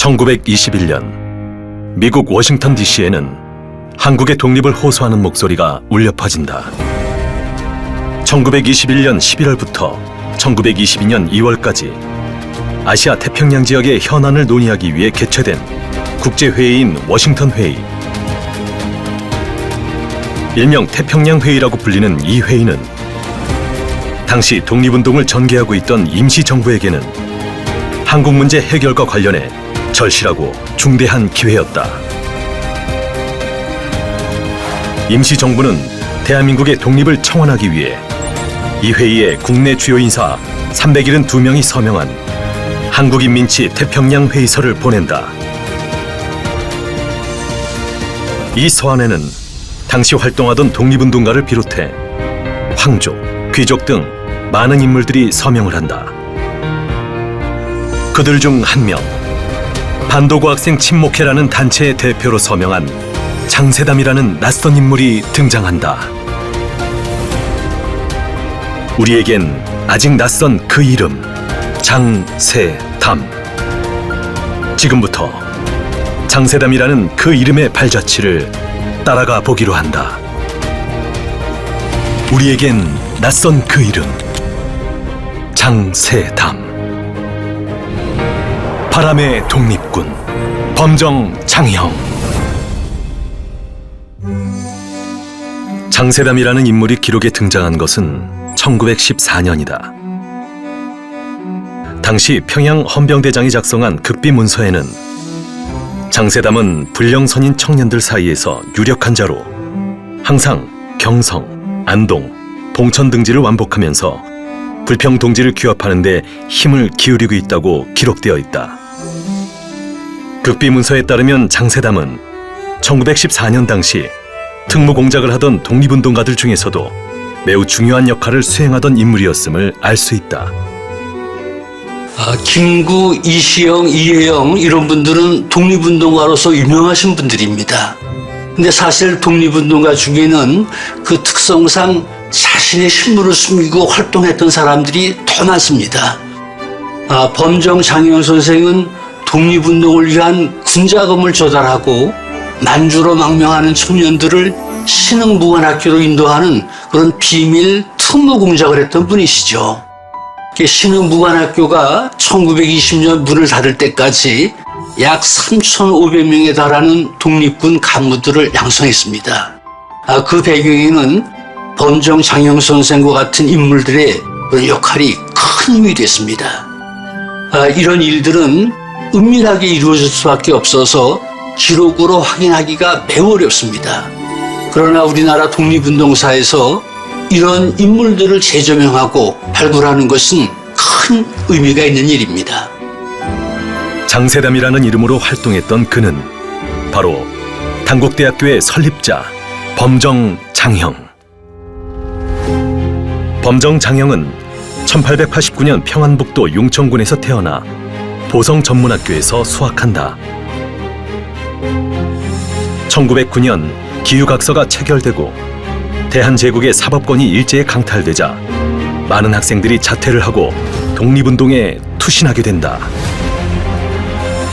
1921년 미국 워싱턴 DC에는 한국의 독립을 호소하는 목소리가 울려 퍼진다. 1921년 11월부터 1922년 2월까지 아시아 태평양 지역의 현안을 논의하기 위해 개최된 국제회의인 워싱턴 회의. 일명 태평양 회의라고 불리는 이 회의는 당시 독립운동을 전개하고 있던 임시정부에게는 한국 문제 해결과 관련해 절실하고 중대한 기회였다. 임시정부는 대한민국의 독립을 청원하기 위해 이 회의에 국내 주요 인사 372명이 서명한 한국인민치 태평양 회의서를 보낸다. 이 서한에는 당시 활동하던 독립운동가를 비롯해 황족, 귀족 등 많은 인물들이 서명을 한다. 그들 중 한 명, 반도고학생 친목회라는 단체의 대표로 서명한 장세담이라는 낯선 인물이 등장한다. 우리에겐 아직 낯선 그 이름, 장세담. 지금부터 장세담이라는 그 이름의 발자취를 따라가 보기로 한다. 우리에겐 낯선 그 이름, 장세담. 바람의 독립군, 범정장형. 장세담이라는 인물이 기록에 등장한 것은 1914년이다. 당시 평양 헌병대장이 작성한 극비 문서에는 장세담은 불령선인 청년들 사이에서 유력한 자로 항상 경성, 안동, 봉천 등지를 완복하면서 불평 동지를 규합하는 데 힘을 기울이고 있다고 기록되어 있다. 극비 문서에 따르면 장세담은 1914년 당시 특무 공작을 하던 독립운동가들 중에서도 매우 중요한 역할을 수행하던 인물이었음을 알 수 있다. 김구, 이시영, 이혜영 이런 분들은 독립운동가로서 유명하신 분들입니다. 근데 사실 독립운동가 중에는 그 특성상 자신의 신분을 숨기고 활동했던 사람들이 더 많습니다. 범정장형 선생은 독립운동을 위한 군자금을 조달하고 만주로 망명하는 청년들을 신흥무관학교로 인도하는 그런 비밀 특무 공작을 했던 분이시죠. 신흥무관학교가 1920년 문을 닫을 때까지 약 3,500명에 달하는 독립군 간부들을 양성했습니다. 그 배경에는 범정장형 선생과 같은 인물들의 그런 역할이 큰 힘이 됐습니다. 이런 일들은 은밀하게 이루어질 수밖에 없어서 기록으로 확인하기가 매우 어렵습니다. 그러나 우리나라 독립운동사에서 이런 인물들을 재조명하고 발굴하는 것은 큰 의미가 있는 일입니다. 장세담이라는 이름으로 활동했던 그는 바로 단국대학교의 설립자 범정장형. 범정장형은 1889년 평안북도 용천군에서 태어나 보성전문학교에서 수학한다. 1909년 기후각서가 체결되고 대한제국의 사법권이 일제에 강탈되자 많은 학생들이 자퇴를 하고 독립운동에 투신하게 된다.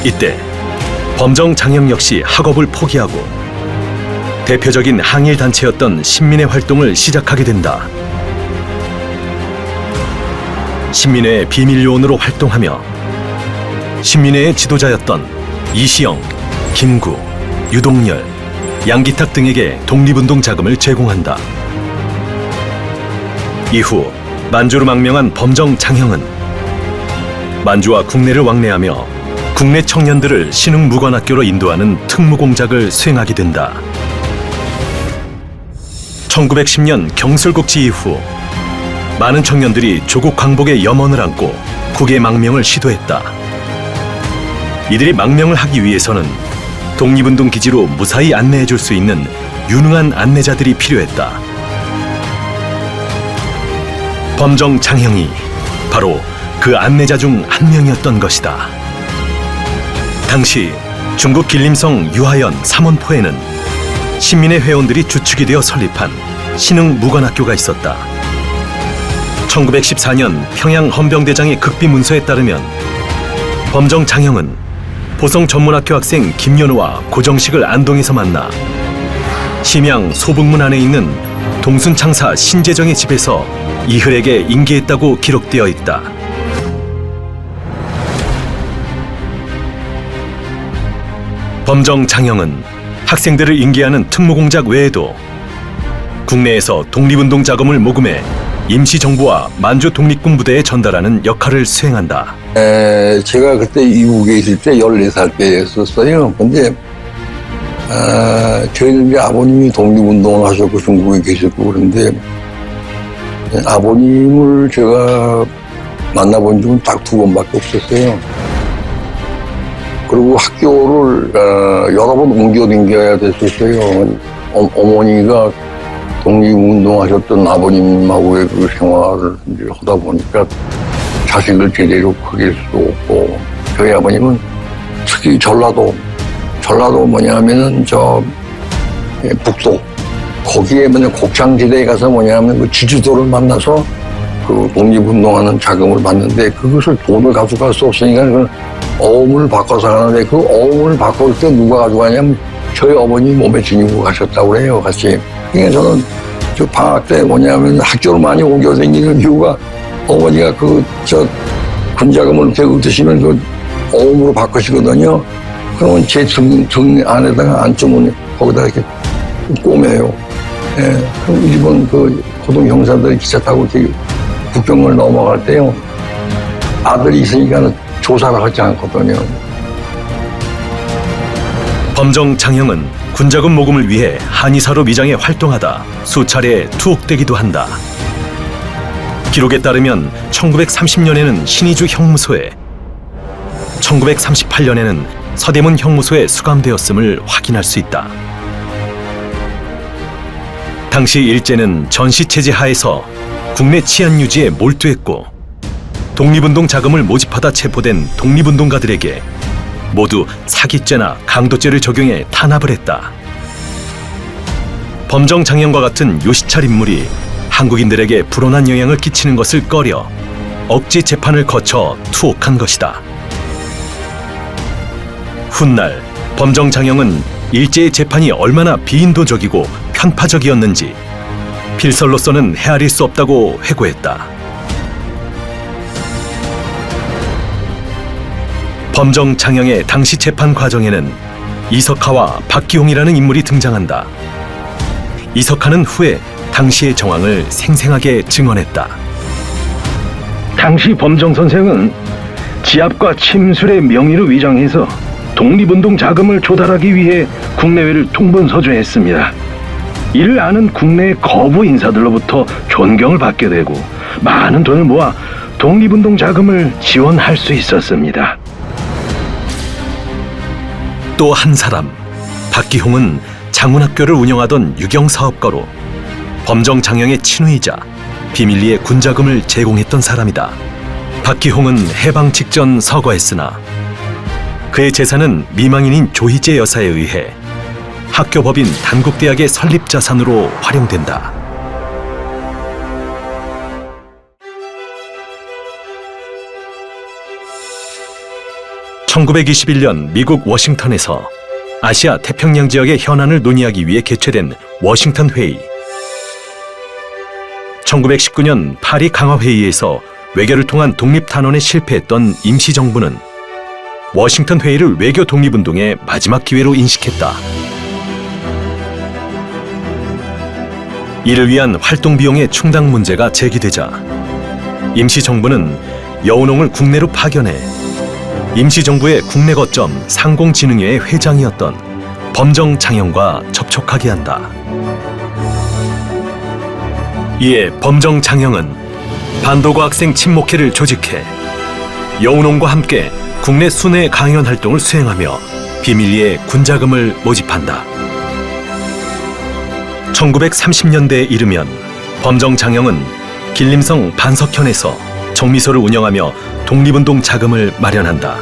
이때 범정장형 역시 학업을 포기하고 대표적인 항일단체였던 신민회 활동을 시작하게 된다. 신민회의 비밀요원으로 활동하며 신민회의 지도자였던 이시영, 김구, 유동열, 양기탁 등에게 독립운동 자금을 제공한다. 이후 만주로 망명한 범정장형은 만주와 국내를 왕래하며 국내 청년들을 신흥무관학교로 인도하는 특무공작을 수행하게 된다. 1910년 경술국지 이후 많은 청년들이 조국 광복의 염원을 안고 국외 망명을 시도했다. 이들이 망명을 하기 위해서는 독립운동 기지로 무사히 안내해줄 수 있는 유능한 안내자들이 필요했다. 범정장형이 바로 그 안내자 중 한 명이었던 것이다. 당시 중국 길림성 유하연 삼원포에는 신민회 회원들이 주축이 되어 설립한 신흥무관학교가 있었다. 1914년 평양 헌병대장의 극비 문서에 따르면 범정장형은 보성 전문학교 학생 김연우와 고정식을 안동에서 만나 심양 소북문 안에 있는 동순 창사 신재정의 집에서 이흘에게 인계했다고 기록되어 있다. 범정 장영은 학생들을 인계하는 특무공작 외에도 국내에서 독립운동 자금을 모금해 임시정부와 만주 독립군 부대에 전달하는 역할을 수행한다. 제가 그때 미국에 있을 때 14살 때였었어요. 근데 저희는 이제 아버님이 독립운동을 하셨고 중국에 계셨고 그런데 아버님을 제가 만나본 적은 딱 2번밖에 없었어요. 그리고 학교를 여러 번 옮겨 다녀야 됐었어요. 어머니가 독립운동 하셨던 아버님하고의 그 생활을 이제 하다 보니까 자식을 제대로 크길 수도 없고, 저희 아버님은 특히 전라도 뭐냐면은 북도, 거기에 곡창지대에 가서 뭐냐면 그 지주도를 만나서 그 독립운동하는 자금을 받는데 그것을 돈을 가져갈 수 없으니까 그 어음을 바꿔서 하는데 그 어음을 바꿀 때 누가 가져가냐면 저희 어머니 몸에 지니고 가셨다고 그래요, 같이. 그러니까 저는 저 방학 때 뭐냐면 학교를 많이 옮겨 다니는 이유가 어머니가 군자금을 이렇게 드시면 그 어음으로 바꾸시거든요. 그러면 제 등 안에다가 앉으면 거기다 이렇게 꼬매요. 예. 그럼 일본 그 고등 형사들이 기차 타고 이렇게 국경을 넘어갈 때요. 아들이 있으니까 조사를 하지 않거든요. 범정 장영은 군자금 모금을 위해 한의사로 위장해 활동하다 수차례 투옥되기도 한다. 기록에 따르면 1930년에는 신의주 형무소에, 1938년에는 서대문 형무소에 수감되었음을 확인할 수 있다. 당시 일제는 전시체제 하에서 국내 치안 유지에 몰두했고 독립운동 자금을 모집하다 체포된 독립운동가들에게 모두 사기죄나 강도죄를 적용해 탄압을 했다. 범정 장영과 같은 요시찰 인물이 한국인들에게 불온한 영향을 끼치는 것을 꺼려 억지 재판을 거쳐 투옥한 것이다. 훗날 범정 장영은 일제의 재판이 얼마나 비인도적이고 편파적이었는지 필설로서는 헤아릴 수 없다고 회고했다. 범정 장영의 당시 재판 과정에는 이석하와 박기홍이라는 인물이 등장한다. 이석하는 후에 당시의 정황을 생생하게 증언했다. 당시 범정 선생은 지압과 침술의 명의로 위장해서 독립운동 자금을 조달하기 위해 국내외를 통번서주했습니다. 이를 아는 국내 거부 인사들로부터 존경을 받게 되고 많은 돈을 모아 독립운동 자금을 지원할 수 있었습니다. 또 한 사람, 박기홍은 장훈학교를 운영하던 유경사업가로 범정 장영의 친우이자 비밀리에 군자금을 제공했던 사람이다. 박기홍은 해방 직전 서거했으나 그의 재산은 미망인인 조희재 여사에 의해 학교법인 단국대학의 설립 자산으로 활용된다. (1921년) 미국 워싱턴에서 아시아 태평양 지역의 현안을 논의하기 위해 개최된 워싱턴 회의. 1919년 파리 강화회의에서 외교를 통한 독립탄원에 실패했던 임시정부는 워싱턴 회의를 외교 독립운동의 마지막 기회로 인식했다. 이를 위한 활동 비용의 충당 문제가 제기되자 임시정부는 여운홍을 국내로 파견해 임시정부의 국내 거점 상공진흥회의 회장이었던 범정 장영과 접촉하게 한다. 이에 범정 장영은 반도과 학생 친목회를 조직해 여운홍과 함께 국내 순회 강연 활동을 수행하며 비밀리에 군자금을 모집한다. 1930년대에 이르면 범정 장영은 길림성 반석현에서 정미소를 운영하며 독립운동 자금을 마련한다.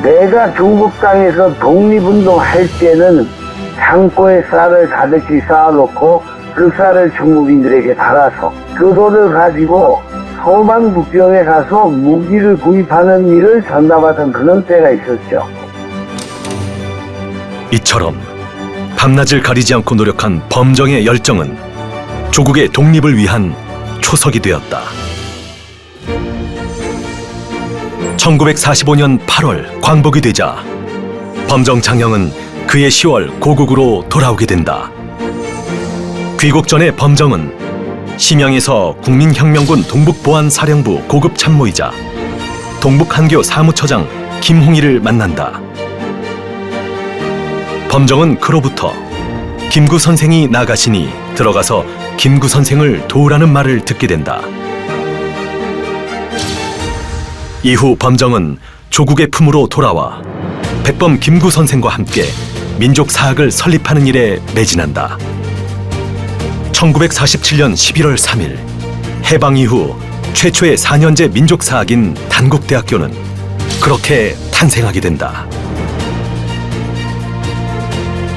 내가 중국 땅에서 독립운동 할 때는 창고에 쌀을 가득히 쌓아놓고 그 쌀을 중국인들에게 달아서 그 돈을 가지고 소방 부평에 가서 무기를 구입하는 일을 전담하던 그런 때가 있었죠. 이처럼 밤낮을 가리지 않고 노력한 범정의 열정은 조국의 독립을 위한 초석이 되었다. 1945년 8월 광복이 되자 범정 장영은 그해 10월 고국으로 돌아오게 된다. 귀국 전에 범정은 심양에서 국민혁명군 동북보안사령부 고급 참모이자 동북한교 사무처장 김홍일을 만난다. 범정은 그로부터 김구 선생이 나가시니 들어가서 김구 선생을 도우라는 말을 듣게 된다. 이후 범정은 조국의 품으로 돌아와 백범 김구 선생과 함께 민족사학을 설립하는 일에 매진한다. 1947년 11월 3일 해방 이후 최초의 4년제 민족사학인 단국대학교는 그렇게 탄생하게 된다.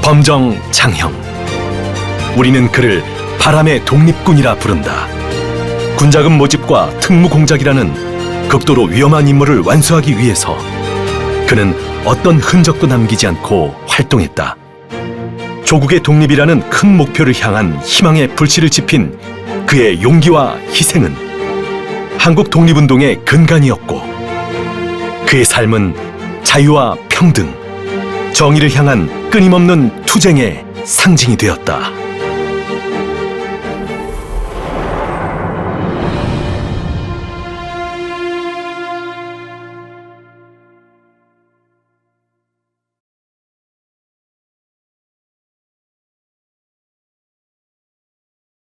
범정 장형, 우리는 그를 바람의 독립군이라 부른다. 군자금 모집과 특무공작이라는 극도로 위험한 임무를 완수하기 위해서 그는 어떤 흔적도 남기지 않고 활동했다. 조국의 독립이라는 큰 목표를 향한 희망의 불씨를 지핀 그의 용기와 희생은 한국 독립운동의 근간이었고 그의 삶은 자유와 평등, 정의를 향한 끊임없는 투쟁의 상징이 되었다.